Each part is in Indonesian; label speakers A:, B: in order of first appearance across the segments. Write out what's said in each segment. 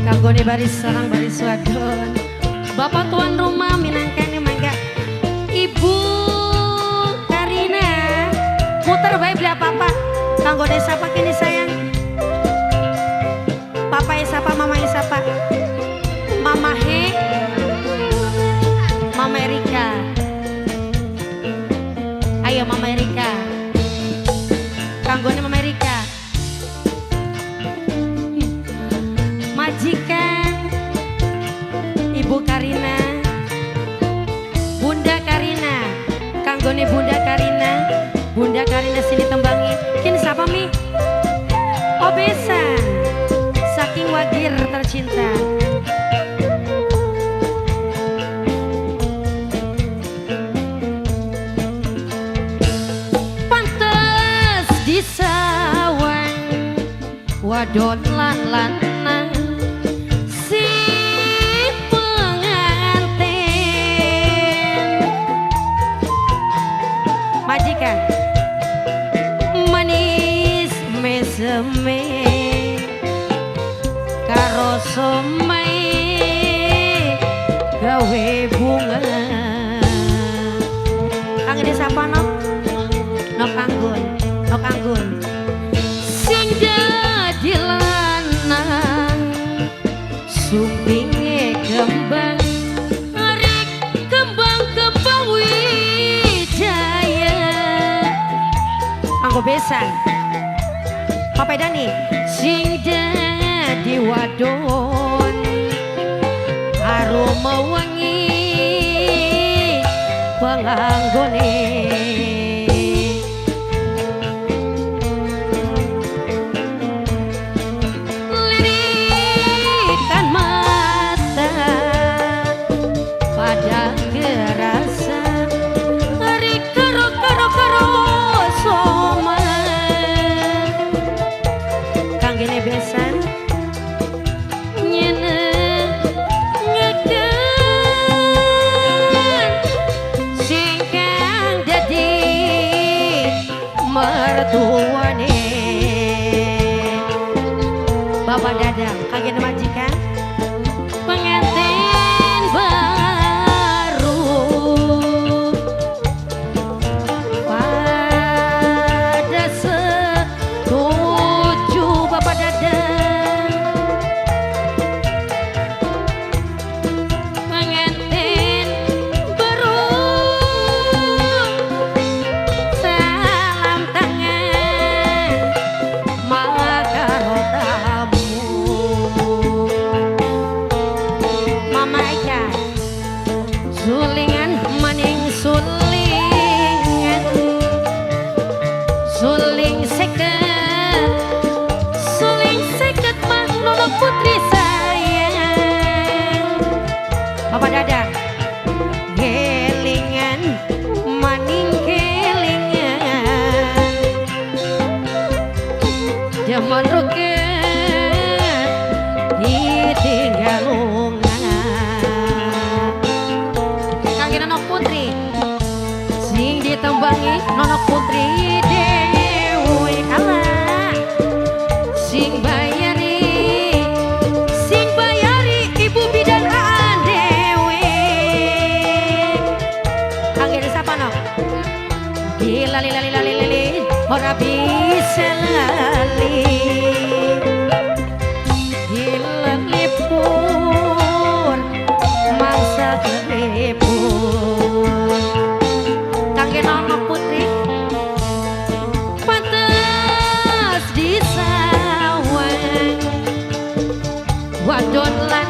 A: Kanggone baris sarang baris wadon. Bapak tuan rumah minangkani mangga. Ibu Karina muter baik beli apa-apa. Kanggone siapa kini sayang? Papa siapa, mama siapa? Mama He, Mama Erika. Ayo Mama Erika. Kanggone Mama Erika. Majikan Ibu Karina, Bunda Karina, kanggone Bunda Karina. Bunda Karina sini tembangi. Kini siapa mi? Oh besan, saking wagir tercinta. Pantes disawang wadon lan majikan manis meseme karo somai gawe bunga. Kangen sapa no? No kanggun sing dadi lanang sumpinge kembang Anggo besan Papa Dani sing dadi wadon aroma wangi panganggone lirikan mata pada kerasa besan nyene ngeken sing kang dadi mertuane Bapak Dadang kagen majikan pengantin baru pada setuju Bapak Dadang pengantin baru salam tangan makaro tamu Mama Eka sulingan maning sulingan suling seket Nono putri sayang Bapak Dadang gelingan maning gelingan jaman rugen ditinggal lungan kangen Nono putri sing ditembangi Nono putri dewe kalah sing bayari Ibu bidan dewe angin sapa no lali ora bisa lali dilipur mangsa kelipur kangen Nono putri pantes disawang wadon lan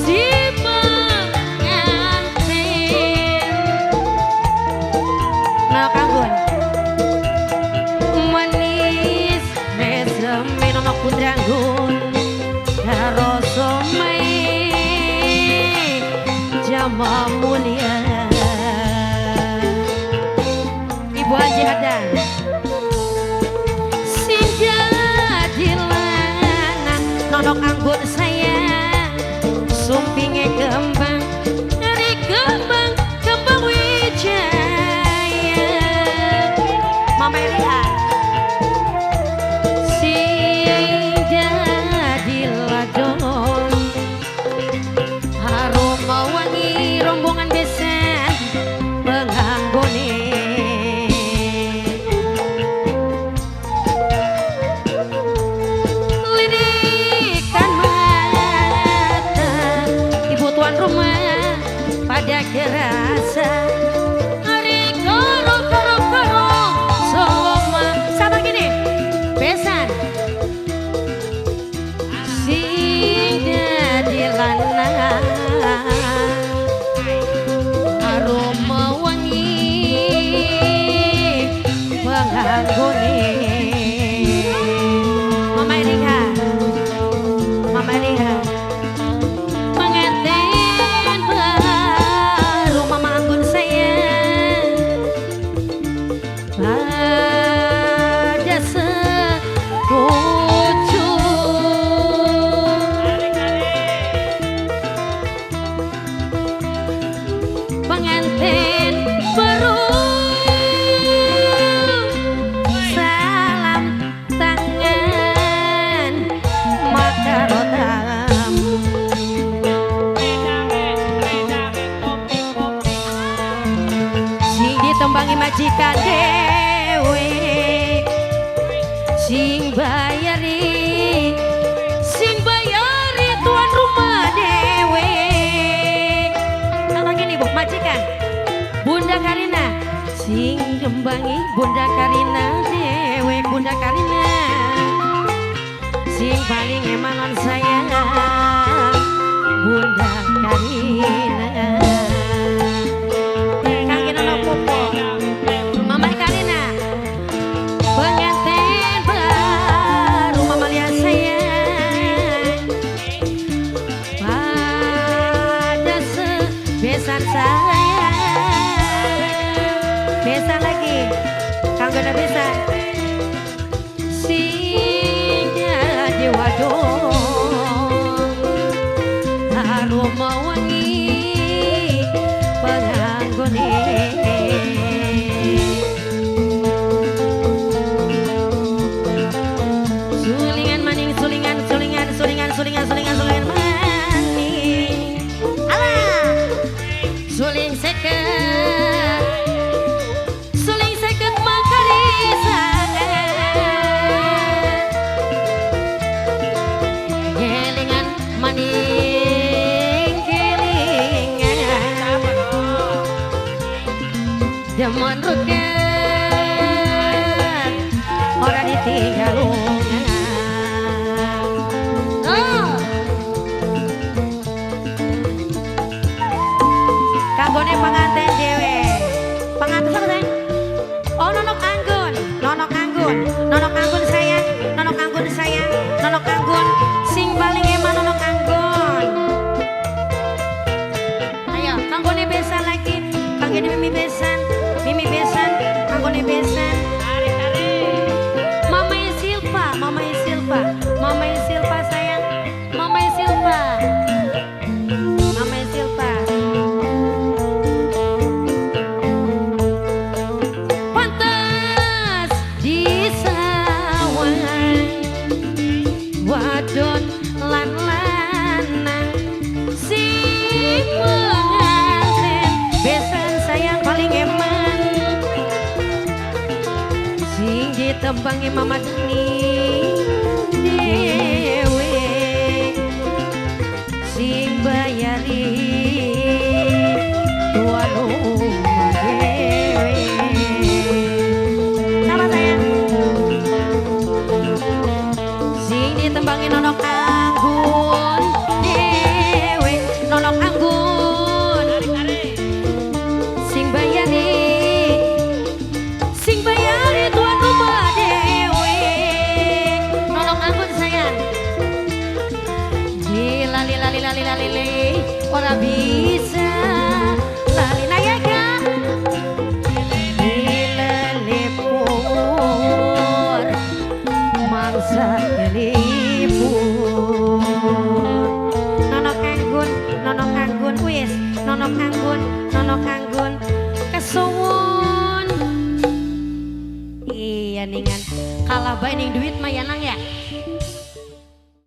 A: si pengantin nah kanggun manis meseme Nono Pundranggun karo somai jama mulia Ibu Haji Hadang sing dadi lanang Nono kanggun sayang sumpinge kembang dari kembang wijaya Mama Eliha. Sing jadi ladon harum wangi rombongan besan penganggone lidikan mata ibu tuan rumah pada kerasa hari karo soma sama gini besan sing jadi lanang aroma wangi menganggone Mama Eliha Mama Eliha pengantin baru Mama Anggun sayang pada setuju pengantin baru salam tangan maka rotam sing ditembangi majikan dewe sing bayari tuan rumah dewe sama gini bu majikan Bunda Karina sing dembangi Bunda Karina dewe Bunda Karina sing paling emanan sayang Bunda Karina kangen anak popo Mama Karina pengantin baru Mama lihat sayang pada sebesan sayang besan lagi kangen besan sing jadi wadon aroma wangi penganggone sulingan maning sulingan maning alah suling seket makarisan gelingan maning gelingan jaman ruket orang ditinggal kanggone pengantin dewe pengantin siapa sayang? Oh nonok anggun sayang nonok anggun sing paling eman nonok anggun ayo kanggone besan lagi kanggone mimi besan kanggone besan Mama Silpa sayang Mama Silpa pantas di sawah wadon lan lanang sing pengantin besan sayang paling eman sing ditembangi Mama Dani dewe sing bayari tuan rumah dewe sama sayang sing ditembangi nonok anggun dewe nonok anggun sing bayari tuan rumah dewe nonok anggun sayang Iya ningan kalah bae ning duit mah ya nang ya.